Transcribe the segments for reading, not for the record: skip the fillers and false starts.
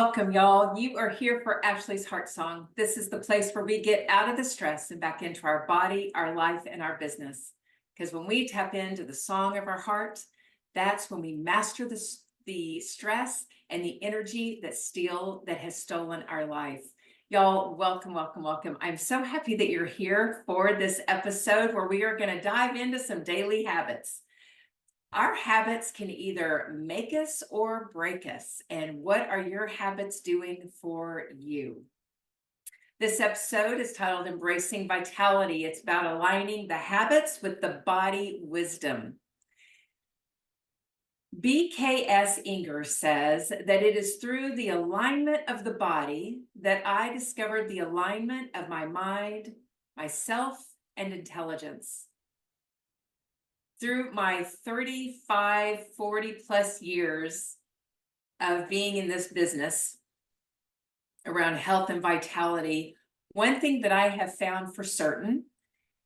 Welcome, y'all. You are here for Ashley's Heart Song. This is the place where we get out of the stress and back into our body, our life, and our business. Because when we tap into the song of our heart, that's when we master the stress and the energy that has stolen our life. Y'all, welcome, welcome, welcome. I'm so happy that you're here for this episode where we are going to dive into some daily habits. Our habits can either make us or break us. And what are your habits doing for you? This episode is titled Embracing Vitality. It's about aligning the habits with the body wisdom. B.K.S. Inger says that it is through the alignment of the body that I discovered the alignment of my mind, myself, and intelligence. Through my 35, 40 plus years of being in this business around health and vitality, one thing that I have found for certain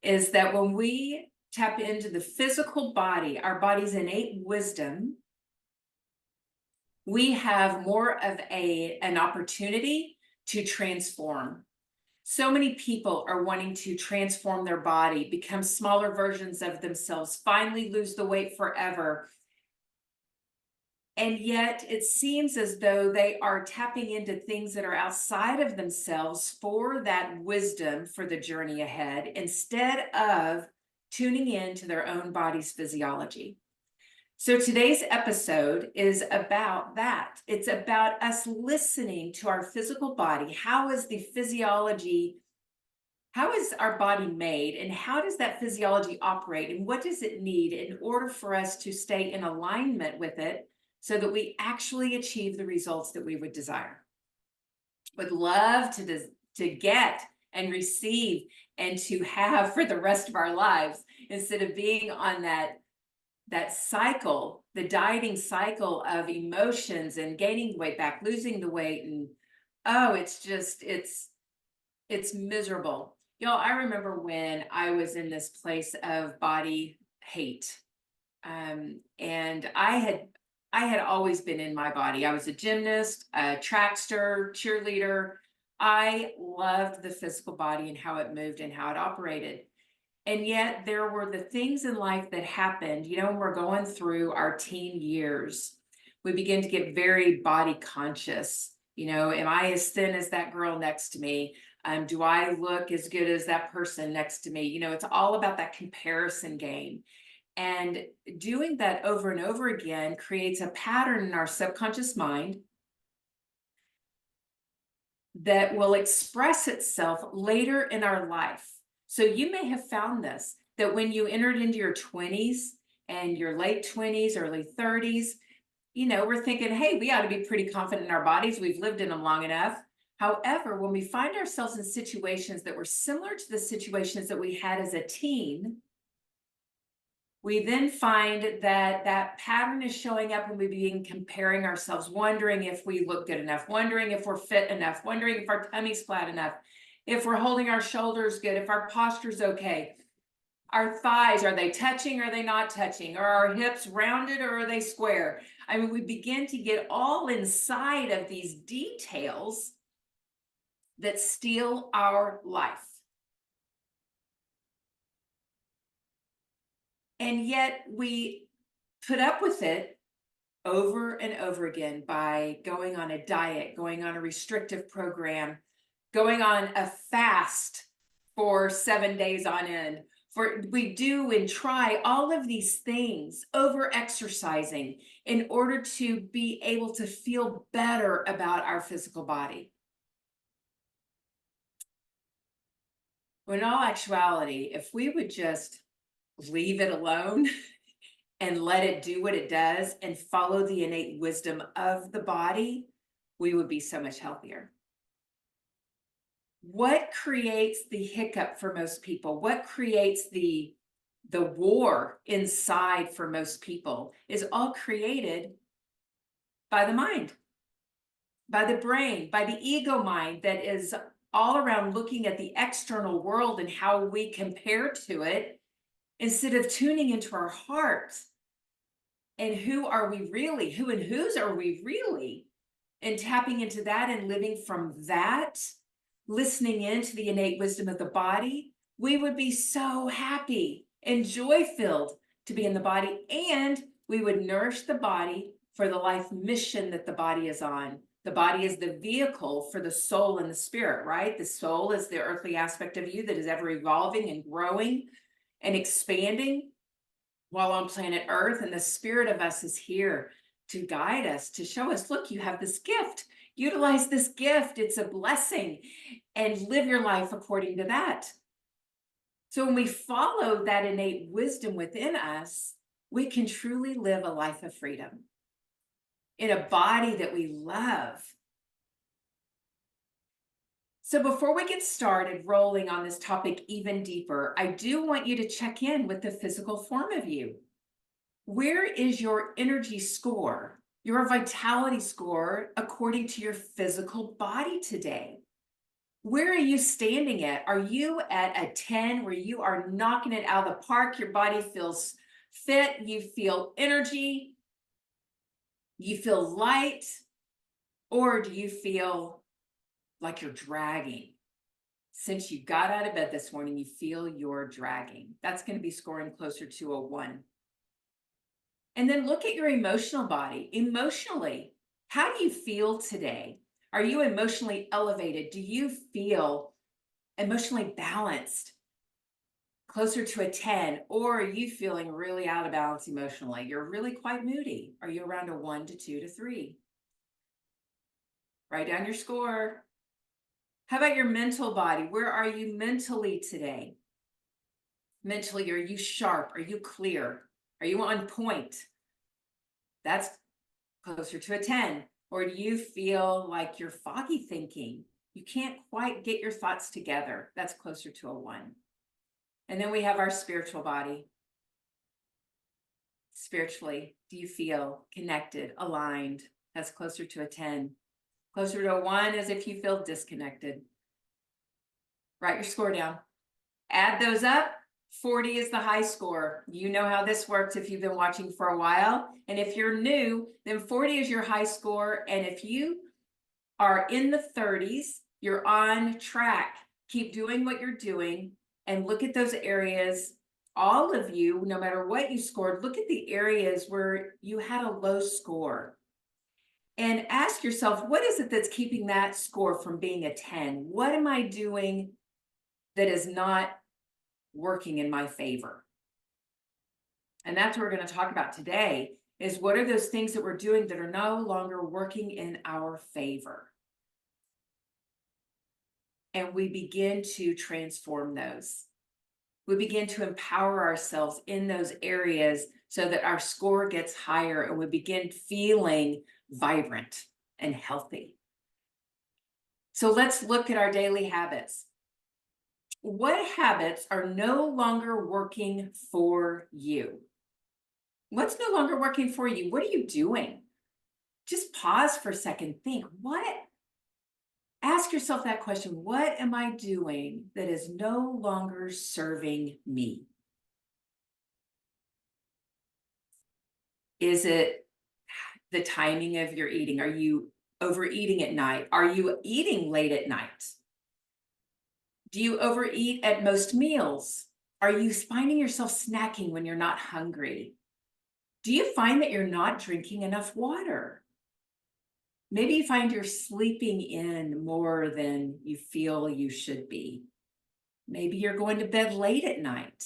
is that when we tap into the physical body, our body's innate wisdom, we have more of an opportunity to transform. So many people are wanting to transform their body, become smaller versions of themselves, finally lose the weight forever. And yet it seems as though they are tapping into things that are outside of themselves for that wisdom for the journey ahead, instead of tuning in to their own body's physiology. So today's episode is about that. It's about us listening to our physical body. How is the physiology, how is our body made, and how does that physiology operate, and what does it need in order for us to stay in alignment with it so that we actually achieve the results that we would desire? Would love to get and receive and to have for the rest of our lives, instead of being on that cycle, the dieting cycle of emotions and gaining weight back, losing the weight, and it's miserable. Y'all, I remember when I was in this place of body hate. And I had always been in my body. I was a gymnast, a trackster, cheerleader. I loved the physical body and how it moved and how it operated. And yet there were the things in life that happened, when we're going through our teen years, we begin to get very body conscious. Am I as thin as that girl next to me? Do I look as good as that person next to me? It's all about that comparison game. And doing that over and over again creates a pattern in our subconscious mind that will express itself later in our life. So you may have found this, that when you entered into your 20s and your late 20s, early 30s, we're thinking, hey, we ought to be pretty confident in our bodies. We've lived in them long enough. However, when we find ourselves in situations that were similar to the situations that we had as a teen, we then find that that pattern is showing up when we begin comparing ourselves, wondering if we look good enough, wondering if we're fit enough, wondering if our tummy's flat enough, if we're holding our shoulders good, if our posture's okay. Our thighs, are they touching or are they not touching? Are our hips rounded or are they square? I mean, we begin to get all inside of these details that steal our life. And yet we put up with it over and over again by going on a diet, going on a restrictive program, going on a fast for 7 days on end. We do and try all of these things, over exercising, in order to be able to feel better about our physical body. When in all actuality, if we would just leave it alone and let it do what it does and follow the innate wisdom of the body, we would be so much healthier. What creates the hiccup for most people? What creates the war inside for most people is all created by the mind, by the brain, by the ego mind that is all around looking at the external world and how we compare to it, instead of tuning into our hearts and who are we really, who and whose are we really? and tapping into that and living from that, listening into the innate wisdom of the body, we would be so happy and joy filled to be in the body. And we would nourish the body for the life mission that the body is on. The body is the vehicle for the soul and the spirit, right? The soul is the earthly aspect of you that is ever evolving and growing and expanding while on planet Earth. And the spirit of us is here to guide us, to show us, look, you have this gift. Utilize this gift. It's a blessing, and live your life according to that. So when we follow that innate wisdom within us, we can truly live a life of freedom in a body that we love. So before we get started rolling on this topic even deeper, I do want you to check in with the physical form of you. Where is your energy score, your vitality score, according to your physical body today? Where are you standing at? Are you at a 10 where you are knocking it out of the park? Your body feels fit, you feel energy, you feel light, or do you feel like you're dragging? Since you got out of bed this morning, you feel you're dragging. That's going to be scoring closer to a 1. And then look at your emotional body. Emotionally, how do you feel today? Are you emotionally elevated? Do you feel emotionally balanced, closer to a 10? Or are you feeling really out of balance emotionally? You're really quite moody. Are you around a 1 to 2 to 3? Write down your score. How about your mental body? Where are you mentally today? Mentally, are you sharp? Are you clear? Are you on point? That's closer to a 10. Or do you feel like you're foggy thinking? You can't quite get your thoughts together. That's closer to a 1. And then we have our spiritual body. Spiritually, do you feel connected, aligned? That's closer to a 10. Closer to a 1 is if you feel disconnected. Write your score down. Add those up. 40 is the high score. You know how this works if you've been watching for a while. And if you're new, then 40 is your high score. And if you are in the 30s, you're on track. Keep doing what you're doing and look at those areas. All of you, no matter what you scored, look at the areas where you had a low score. And ask yourself, what is it that's keeping that score from being a 10? What am I doing that is not working in my favor? And that's what we're going to talk about today, is what are those things that we're doing that are no longer working in our favor? And we begin to transform those. We begin to empower ourselves in those areas so that our score gets higher and we begin feeling vibrant and healthy. So let's look at our daily habits. What habits are no longer working for you? What's no longer working for you? What are you doing? Just pause for a second. Think, ask yourself that question. What am I doing that is no longer serving me? Is it the timing of your eating? Are you overeating at night? Are you eating late at night? Do you overeat at most meals? Are you finding yourself snacking when you're not hungry? Do you find that you're not drinking enough water? Maybe you find you're sleeping in more than you feel you should be. Maybe you're going to bed late at night.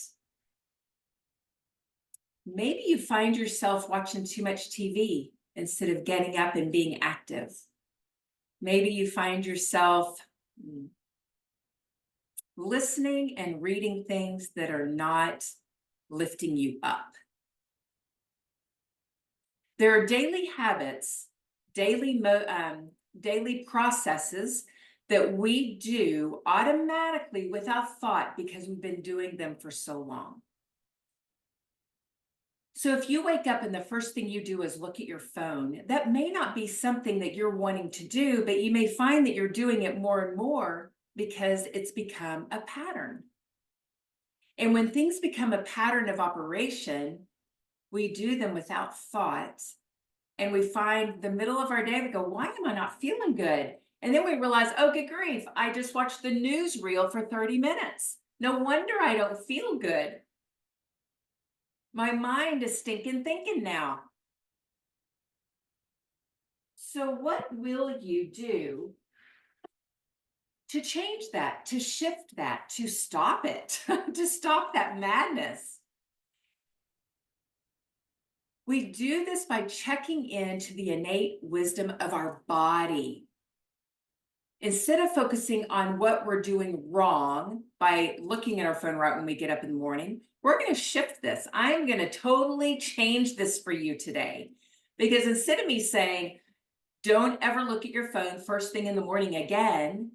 Maybe you find yourself watching too much TV instead of getting up and being active. Maybe you find yourself listening and reading things that are not lifting you up. There are daily habits, daily processes that we do automatically without thought because we've been doing them for so long. So if you wake up and the first thing you do is look at your phone, that may not be something that you're wanting to do, but you may find that you're doing it more and more because it's become a pattern. And when things become a pattern of operation, we do them without thought. and we find the middle of our day, we go, why am I not feeling good? And then we realize, oh, good grief, I just watched the news reel for 30 minutes. No wonder I don't feel good. My mind is stinking thinking now. So what will you do to change that, to shift that, to stop it, to stop that madness? We do this by checking into the innate wisdom of our body. Instead of focusing on what we're doing wrong by looking at our phone right when we get up in the morning, we're going to shift this. I'm going to totally change this for you today. Because instead of me saying, don't ever look at your phone first thing in the morning again,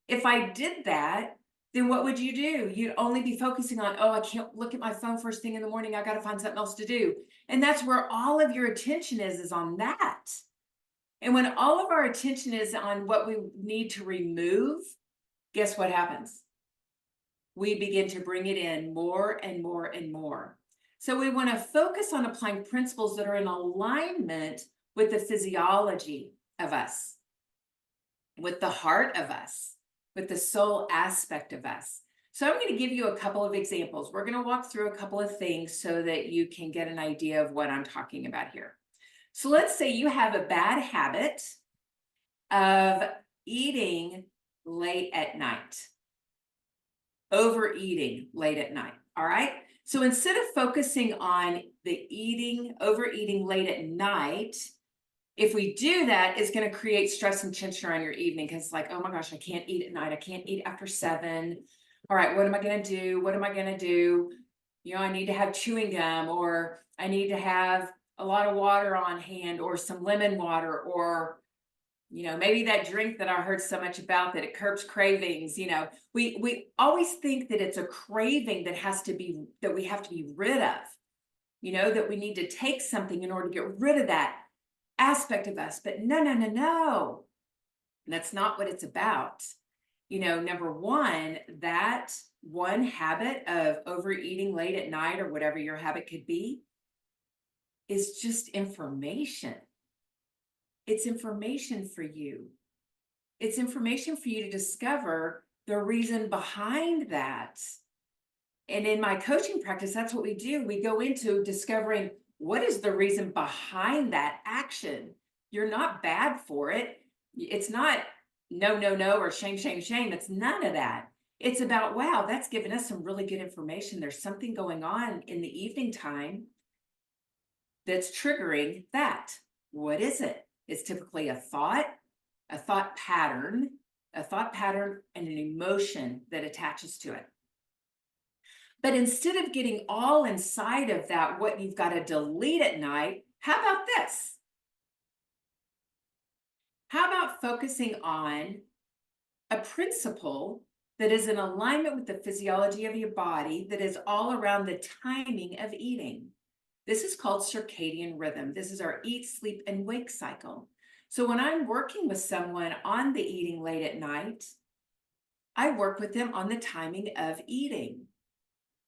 if I did that, then what would you do? You'd only be focusing on, oh, I can't look at my phone first thing in the morning. I got to find something else to do. And that's where all of your attention is on that. And when all of our attention is on what we need to remove, guess what happens? We begin to bring it in more and more and more. So we want to focus on applying principles that are in alignment with the physiology of us, with the heart of us, with the soul aspect of us. So I'm going to give you a couple of examples. We're going to walk through a couple of things so that you can get an idea of what I'm talking about here. So let's say you have a bad habit of eating late at night, overeating late at night, all right? So instead of focusing on the overeating late at night, if we do that, it's going to create stress and tension around your evening because it's like, oh my gosh, I can't eat at night. I can't eat after 7. All right, what am I going to do? What am I going to do? I need to have chewing gum, or I need to have a lot of water on hand, or some lemon water, or maybe that drink that I heard so much about that it curbs cravings. We always think that it's a craving that we have to be rid of, that we need to take something in order to get rid of that aspect of us. But no. That's not what it's about. Number one, that one habit of overeating late at night, or whatever your habit could be, is just information. It's information for you. It's information for you to discover the reason behind that. And in my coaching practice, that's what we do. We go into discovering what is the reason behind that action. You're not bad for it. It's not no, or shame. It's none of that. It's about, wow, that's given us some really good information. There's something going on in the evening time that's triggering that. What is it? It's typically a thought pattern, and an emotion that attaches to it. But instead of getting all inside of that, what you've got to delete at night, how about this? How about focusing on a principle that is in alignment with the physiology of your body, that is all around the timing of eating? This is called circadian rhythm. This is our eat, sleep, and wake cycle. So when I'm working with someone on the eating late at night, I work with them on the timing of eating.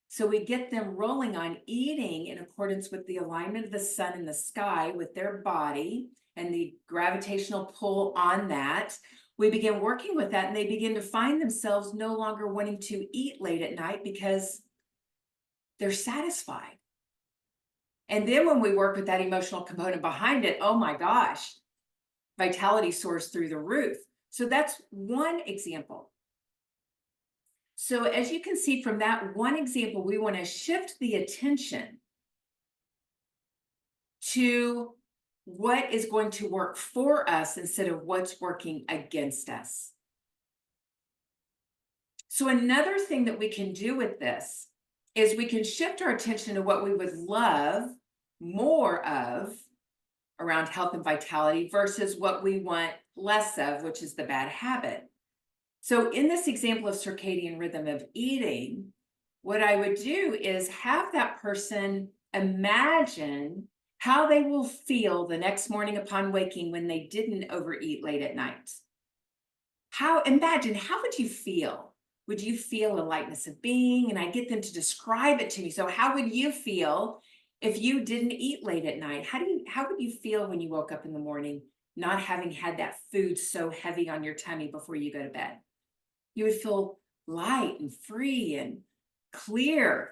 So we get them rolling on eating in accordance with the alignment of the sun and the sky with their body and the gravitational pull on that. We begin working with that, and they begin to find themselves no longer wanting to eat late at night because they're satisfied. And then when we work with that emotional component behind it, oh my gosh, vitality soars through the roof. So that's one example. So as you can see from that one example, we want to shift the attention to what is going to work for us instead of what's working against us. So another thing that we can do with this is we can shift our attention to what we would love more of around health and vitality versus what we want less of, which is the bad habit. So in this example of circadian rhythm of eating, what I would do is have that person imagine how they will feel the next morning upon waking when they didn't overeat late at night. Imagine, how would you feel? Would you feel a lightness of being? And I get them to describe it to me. So how would you feel If you didn't eat late at night, how would you feel when you woke up in the morning, not having had that food so heavy on your tummy before you go to bed? You would feel light and free and clear,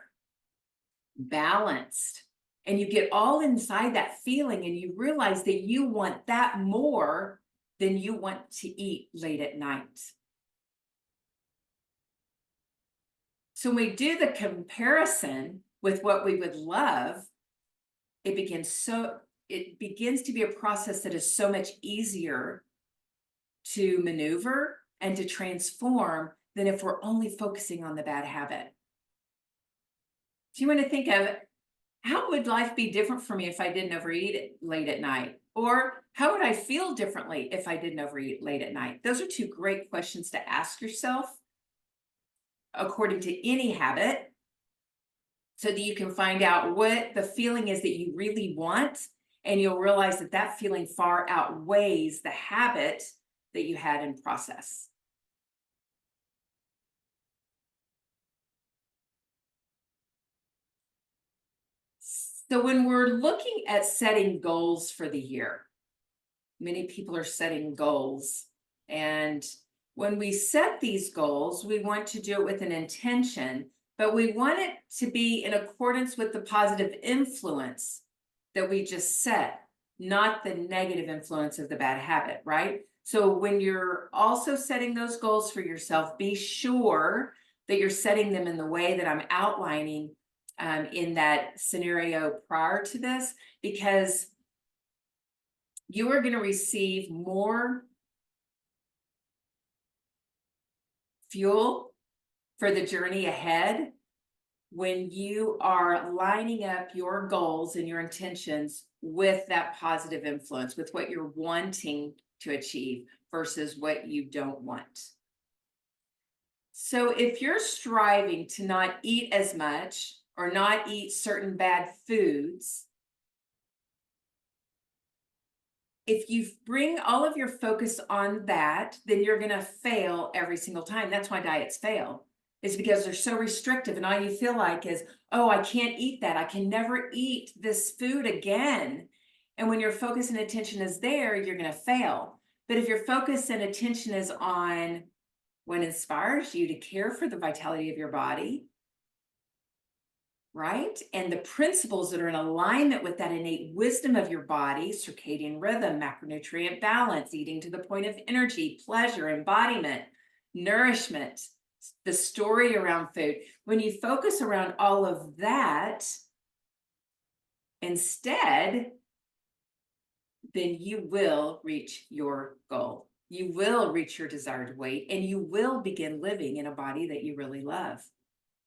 balanced. And you get all inside that feeling and you realize that you want that more than you want to eat late at night. So when we do the comparison with what we would love, it begins to be a process that is so much easier to maneuver and to transform than if we're only focusing on the bad habit. So you want to think of, how would life be different for me if I didn't overeat it late at night? Or how would I feel differently if I didn't overeat late at night? Those are two great questions to ask yourself according to any habit, so that you can find out what the feeling is that you really want, and you'll realize that that feeling far outweighs the habit that you had in process. So when we're looking at setting goals for the year, many people are setting goals. And when we set these goals, we want to do it with an intention, but we want it to be in accordance with the positive influence that we just set, not the negative influence of the bad habit, right? So when you're also setting those goals for yourself, be sure that you're setting them in the way that I'm outlining in that scenario prior to this, because you are going to receive more fuel for the journey ahead when you are lining up your goals and your intentions with that positive influence, with what you're wanting to achieve versus what you don't want. So if you're striving to not eat as much or not eat certain bad foods, if you bring all of your focus on that, then you're going to fail every single time. That's why diets fail. It's because they're so restrictive, and all you feel like is, oh, I can't eat that. I can never eat this food again. And when your focus and attention is there, you're going to fail. But if your focus and attention is on what inspires you to care for the vitality of your body, right? And the principles that are in alignment with that innate wisdom of your body, circadian rhythm, macronutrient balance, eating to the point of energy, pleasure, embodiment, nourishment, the story around food. When you focus around all of that instead, then you will reach your goal. You will reach your desired weight, and you will begin living in a body that you really love.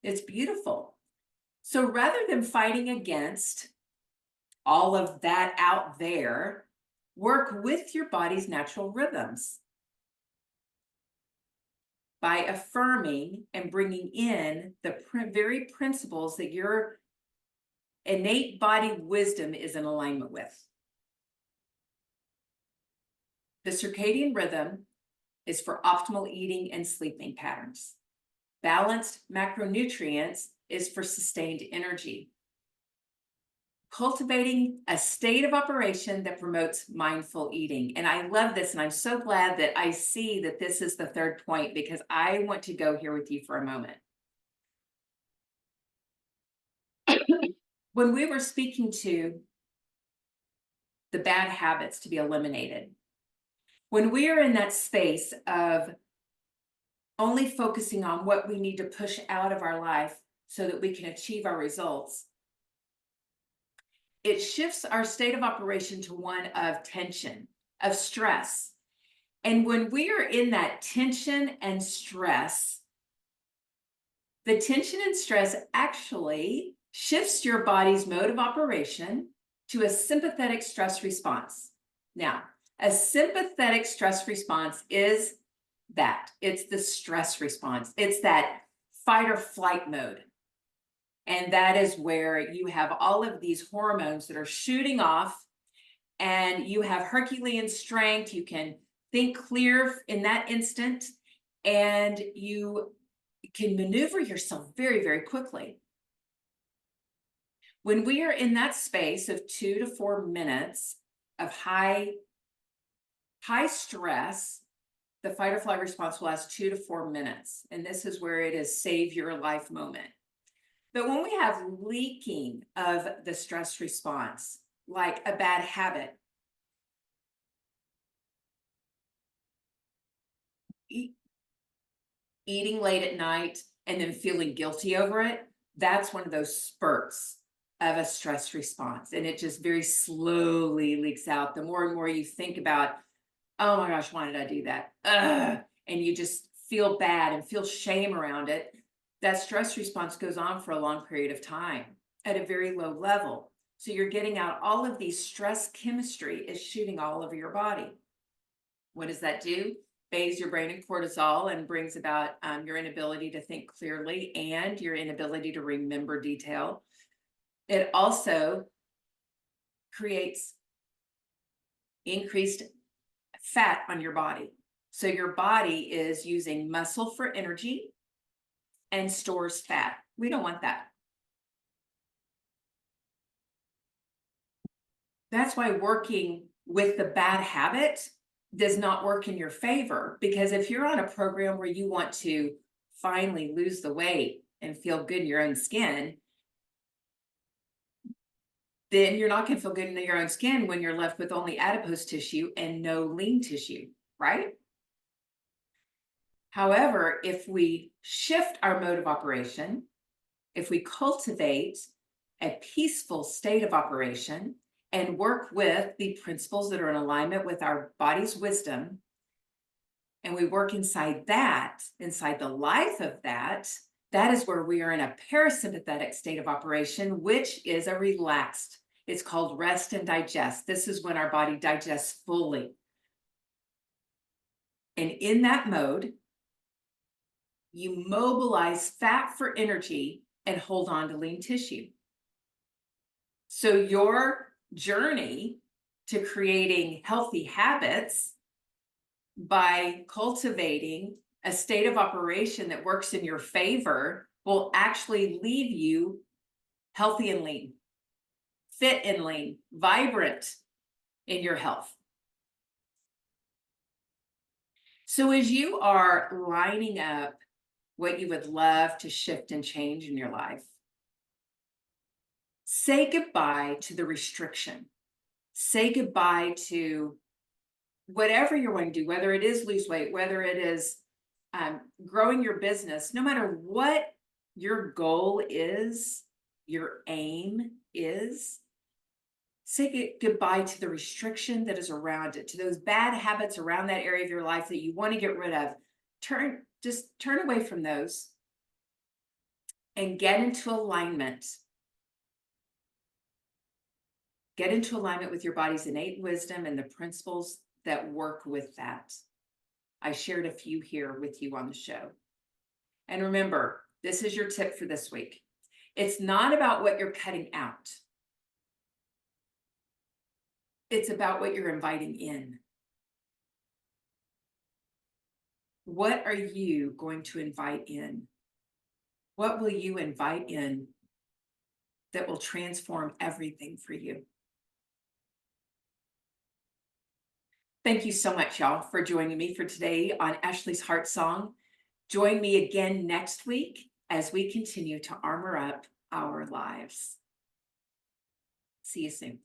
It's beautiful. So rather than fighting against all of that out there, work with your body's natural rhythms by affirming and bringing in the very principles that your innate body wisdom is in alignment with. The circadian rhythm is for optimal eating and sleeping patterns. Balanced macronutrients is for sustained energy. Cultivating a state of operation that promotes mindful eating. And I love this, and I'm so glad that I see that this is the third point, because I want to go here with you for a moment. When we were speaking to the bad habits to be eliminated, when we are in that space of only focusing on what we need to push out of our life so that we can achieve our results, it shifts our state of operation to one of tension, of stress. And when we are in that tension and stress, the tension and stress actually shifts your body's mode of operation to a sympathetic stress response. Now, a sympathetic stress response is that. It's the stress response. It's that fight or flight mode. And that is where you have all of these hormones that are shooting off, and you have Herculean strength. You can think clear in that instant, and you can maneuver yourself very, very quickly. When we are in that space of 2 to 4 minutes of high stress, the fight or flight response will last 2 to 4 minutes. And this is where it is save your life moment. But when we have leaking of the stress response, like a bad habit, eating late at night and then feeling guilty over it, that's one of those spurts of a stress response. And it just very slowly leaks out. The more and more you think about, oh my gosh, why did I do that? Ugh. And you just feel bad and feel shame around it. That stress response goes on for a long period of time at a very low level. So you're getting out all of these stress chemistry is shooting all over your body. What does that do? Bathes your brain in cortisol and brings about your inability to think clearly and your inability to remember detail. It also creates increased fat on your body. So your body is using muscle for energy and stores fat. We don't want that. That's why working with the bad habit does not work in your favor, because if you're on a program where you want to finally lose the weight and feel good in your own skin, then you're not going to feel good in your own skin when you're left with only adipose tissue and no lean tissue, right? However, if we shift our mode of operation, if we cultivate a peaceful state of operation and work with the principles that are in alignment with our body's wisdom, and we work inside the life of that, that is where we are in a parasympathetic state of operation, which is a relaxed. It's called rest and digest. This is when our body digests fully. And in that mode, you mobilize fat for energy and hold on to lean tissue. So your journey to creating healthy habits by cultivating a state of operation that works in your favor will actually leave you healthy and lean, fit and lean, vibrant in your health. So as you are lining up what you would love to shift and change in your life, say goodbye to the restriction. Say goodbye to whatever you're going to do, whether it is lose weight, whether it is growing your business, no matter what your goal is, your aim is, say goodbye to the restriction that is around it, to those bad habits around that area of your life that you want to get rid of. Just turn away from those and get into alignment. Get into alignment with your body's innate wisdom and the principles that work with that. I shared a few here with you on the show. And remember, this is your tip for this week. It's not about what you're cutting out. It's about what you're inviting in. What are you going to invite in? What will you invite in that will transform everything for you? Thank you so much, y'all, for joining me for today on Ashley's Heart Song. Join me again next week as we continue to armor up our lives. See you soon.